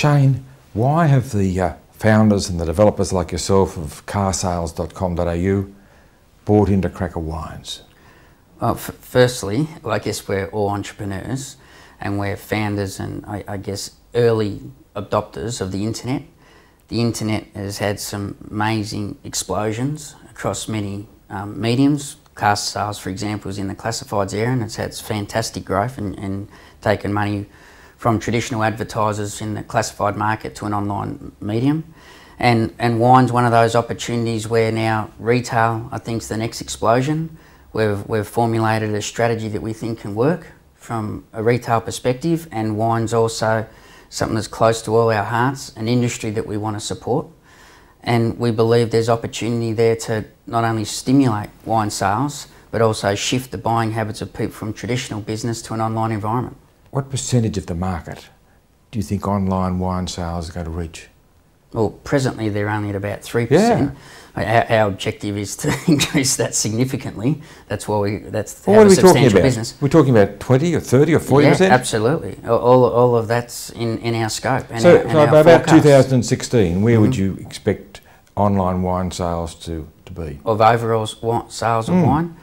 Shane, why have the founders and the developers like yourself of carsales.com.au bought into Cracka wines? Well, firstly, I guess we're all entrepreneurs and we're founders and I guess early adopters of the internet. The internet has had some amazing explosions across many mediums. Car sales, for example, is in the classifieds area and it's had fantastic growth and taken money from traditional advertisers in the classified market to an online medium. And wine's one of those opportunities where now retail, I think, is the next explosion. We've formulated a strategy that we think can work from a retail perspective, and wine's also something that's close to all our hearts, an industry that we want to support. And we believe there's opportunity there to not only stimulate wine sales, but also shift the buying habits of people from traditional business to an online environment. What percentage of the market do you think online wine sales are going to reach? Well, presently they're only at about 3%. Yeah. Our objective is to increase that significantly. That's why that's Well, what are we talking substantial about? business. We're talking about 20 or 30 or 40%? Yeah, absolutely. All of that's in our scope. And so our about forecast. 2016, where would you expect online wine sales to be? Of overall sales of wine,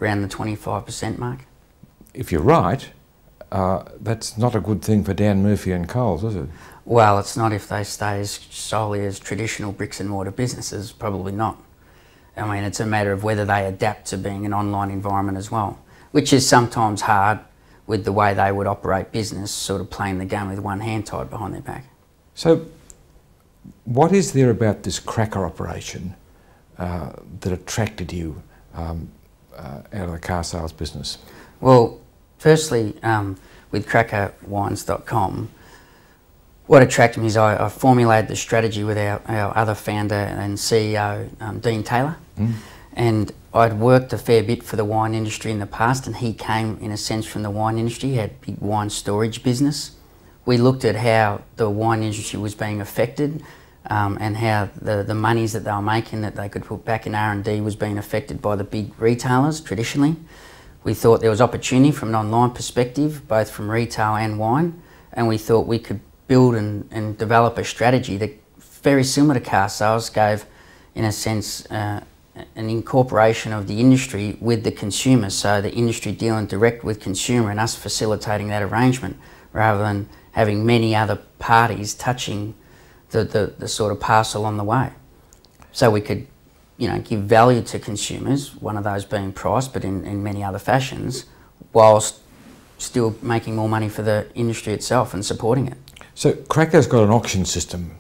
around the 25% mark. If you're right, that's not a good thing for Dan Murphy and Coles, is it? Well, it's not if they stay solely as traditional bricks and mortar businesses, probably not. I mean, it's a matter of whether they adapt to being an online environment as well, which is sometimes hard with the way they would operate business, sort of playing the game with one hand tied behind their back. So what is there about this Cracka operation that attracted you out of the car sales business? Well, firstly, with crackawines.com, what attracted me is I formulated the strategy with our other founder and CEO, Dean Taylor. And I'd worked a fair bit for the wine industry in the past, and he came, in a sense, from the wine industry. He had a big wine storage business. We looked at how the wine industry was being affected and how the monies that they were making that they could put back in R&D was being affected by the big retailers traditionally. We thought there was opportunity from an online perspective, both from retail and wine, and we thought we could build and develop a strategy that, very similar to car sales, gave, in a sense, an incorporation of the industry with the consumer, so the industry dealing direct with consumer and us facilitating that arrangement, rather than having many other parties touching the sort of parcel on the way. So we could, give value to consumers, one of those being price, but in many other fashions, whilst still making more money for the industry itself and supporting it. So Cracka's got an auction system.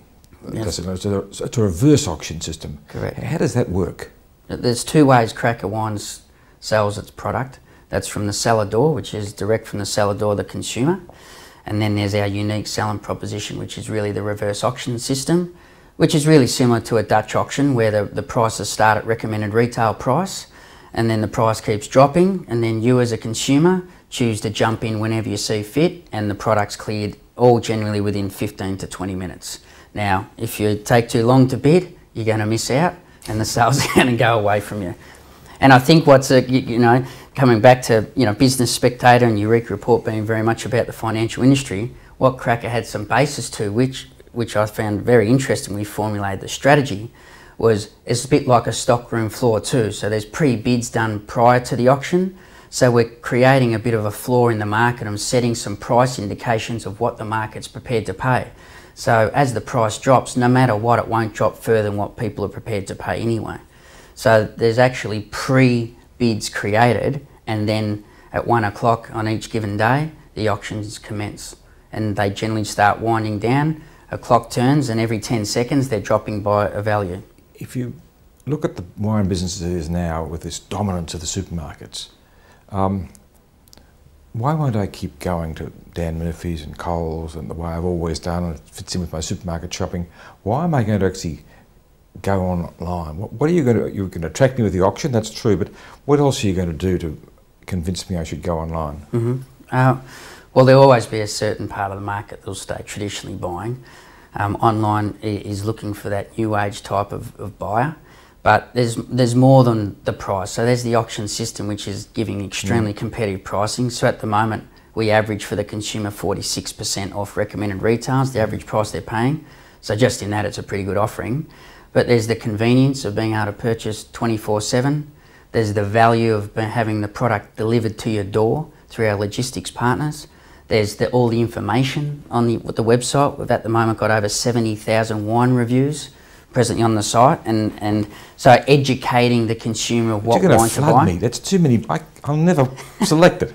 Yes. It's a reverse auction system. Correct. How does that work? There's two ways Cracka Wines sells its product. That's from the cellar door, which is direct from the cellar door to the consumer. And then there's our unique selling proposition, which is really the reverse auction system, which is really similar to a Dutch auction where the prices start at recommended retail price and then the price keeps dropping, and then you as a consumer choose to jump in whenever you see fit, and the product's cleared all generally within 15 to 20 minutes. Now, if you take too long to bid, you're going to miss out and the sales are going to go away from you. And I think what's, coming back to, Business Spectator and Eureka Report being very much about the financial industry, what Cracka had some basis to, which I found very interesting when we formulated the strategy, was it's a bit like a stockroom floor too. So there's pre-bids done prior to the auction. So we're creating a bit of a floor in the market and setting some price indications of what the market's prepared to pay. So as the price drops, no matter what, it won't drop further than what people are prepared to pay anyway. So there's actually pre-bids created, and then at 1 o'clock on each given day, the auctions commence. And they generally start winding down, a clock turns, and every 10 seconds they're dropping by a value. If you look at the wine business as it is now with this dominance of the supermarkets, why won't I keep going to Dan Murphy's and Coles and the way I've always done, and it fits in with my supermarket shopping? Why am I going to actually go online? What are you going to, you're going to attract me with the auction, that's true, but what else are you going to do to convince me I should go online? Well, there'll always be a certain part of the market that'll stay traditionally buying. Online is looking for that new age type of buyer. But there's more than the price. So there's the auction system, which is giving extremely competitive pricing. So at the moment, we average for the consumer 46% off recommended retails, the average price they're paying. So just in that, it's a pretty good offering. But there's the convenience of being able to purchase 24/7. There's the value of having the product delivered to your door through our logistics partners. There's all the information on the website. We've at the moment got over 70,000 wine reviews presently on the site, and so educating the consumer of what wine to buy. Me. That's too many. I'll never select it.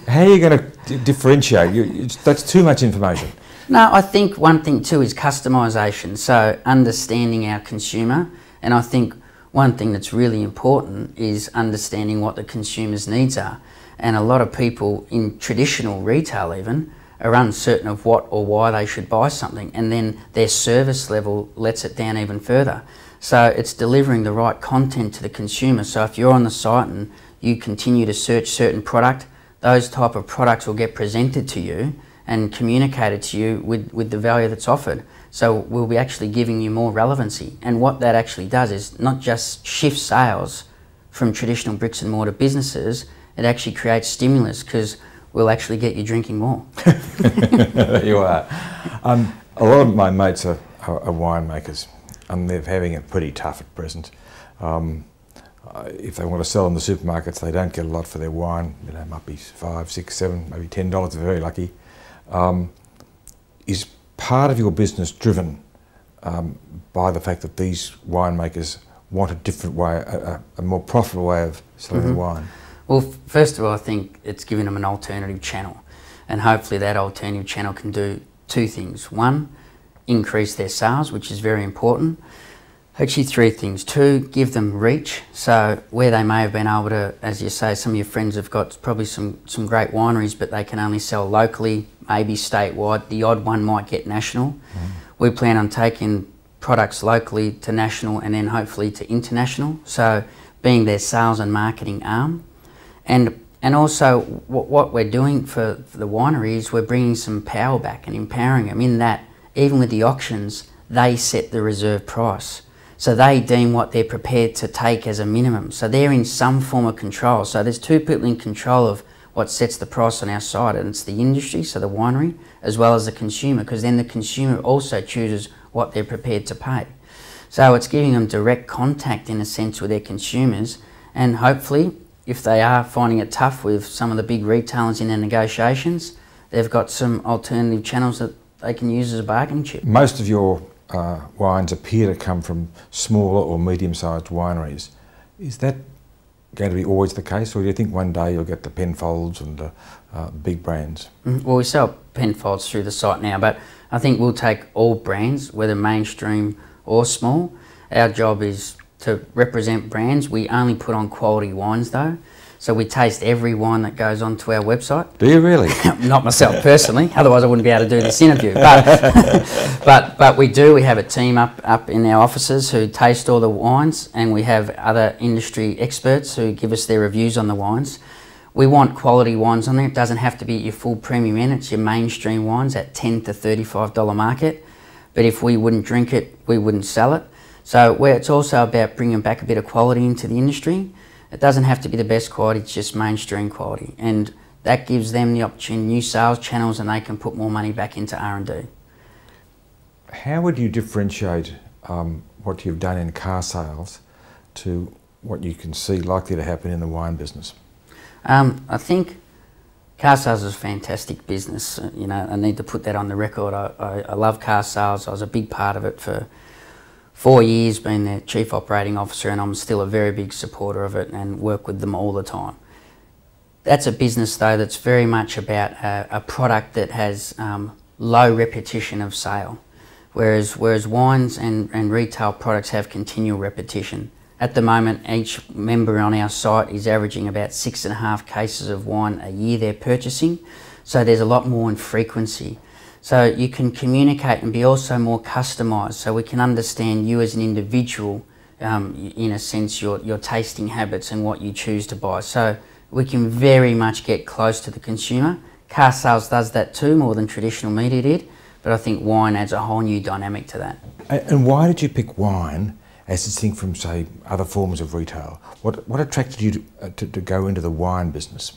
How are you going to differentiate? That's too much information. No, I think one thing too is customisation. So understanding our consumer, and I think one thing that's really important is understanding what the consumer's needs are. And a lot of people in traditional retail even are uncertain of what or why they should buy something, and then their service level lets it down even further. So it's delivering the right content to the consumer. So if you're on the site and you continue to search certain product, those type of products will get presented to you and communicated to you with the value that's offered. So we'll be actually giving you more relevancy. And what that actually does is not just shift sales from traditional bricks and mortar businesses, it actually creates stimulus because we'll actually get you drinking more. There you are. A lot of my mates are winemakers, and they're having it pretty tough at present. If they want to sell in the supermarkets, they don't get a lot for their wine. You know, it might be $5, $6, $7, maybe $10 if they're very lucky. Is part of your business driven by the fact that these winemakers want a different way, a more profitable way of selling the wine? Well, first of all, I think it's giving them an alternative channel, and hopefully that alternative channel can do two things. One, increase their sales, which is very important. Actually, three things. Two, give them reach. So where they may have been able to, as you say, some of your friends have got probably some great wineries, but they can only sell locally, maybe statewide. The odd one might get national. We plan on taking products locally to national and then hopefully to international. So being their sales and marketing arm. And also what we're doing for the wineries, we're bringing some power back and empowering them in that even with the auctions, they set the reserve price. So they deem what they're prepared to take as a minimum. So they're in some form of control. So there's two people in control of what sets the price on our side, and it's the industry, so the winery, as well as the consumer, because then the consumer also chooses what they're prepared to pay. So it's giving them direct contact in a sense with their consumers, and hopefully if they are finding it tough with some of the big retailers in their negotiations, they've got some alternative channels that they can use as a bargaining chip. Most of your wines appear to come from smaller or medium-sized wineries. Is that going to be always the case, or do you think one day you'll get the Penfolds and the big brands? Well, we sell Penfolds through the site now, but I think we'll take all brands, whether mainstream or small. Our job is to represent brands. We only put on quality wines though. So we taste every wine that goes onto our website. Do you really? Not myself personally, otherwise I wouldn't be able to do this interview. But we do. We have a team up in our offices who taste all the wines, and we have other industry experts who give us their reviews on the wines. We want quality wines on there. It doesn't have to be your full premium end. It's your mainstream wines at $10 to $35 market. But if we wouldn't drink it, we wouldn't sell it. So it's also about bringing back a bit of quality into the industry. It doesn't have to be the best quality, it's just mainstream quality. And that gives them the opportunity, new sales channels, and they can put more money back into R&D. How would you differentiate what you've done in car sales to what you can see likely to happen in the wine business? I think car sales is a fantastic business. You know, I need to put that on the record. I love car sales. I was a big part of it for 4 years, being their Chief Operating Officer, and I'm still a very big supporter of it and work with them all the time. That's a business though that's very much about a product that has low repetition of sale, whereas wines and retail products have continual repetition. At the moment, each member on our site is averaging about 6.5 cases of wine a year they're purchasing, so there's a lot more in frequency. So you can communicate and be also more customised, so we can understand you as an individual, in a sense, your tasting habits and what you choose to buy. So we can very much get close to the consumer. Car sales does that too, more than traditional media did, but I think wine adds a whole new dynamic to that. And why did you pick wine as distinct from, say, other forms of retail? What attracted you to go into the wine business?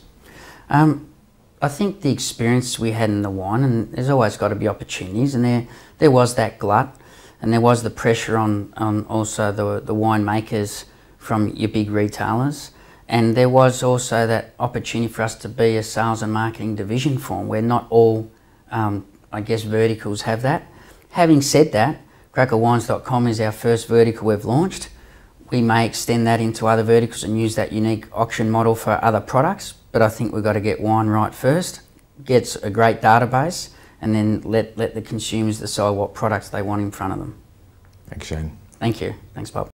I think the experience we had in the wine, and there's always got to be opportunities, and there was that glut, and there was the pressure on also the winemakers from your big retailers, and there was also that opportunity for us to be a sales and marketing division form where not all, I guess, verticals have that. Having said that, CrackaWines.com is our first vertical we've launched. We may extend that into other verticals and use that unique auction model for other products, but I think we've got to get wine right first, get a great database, and then let the consumers decide what products they want in front of them. Thanks, Shane. Thank you. Thanks, Bob.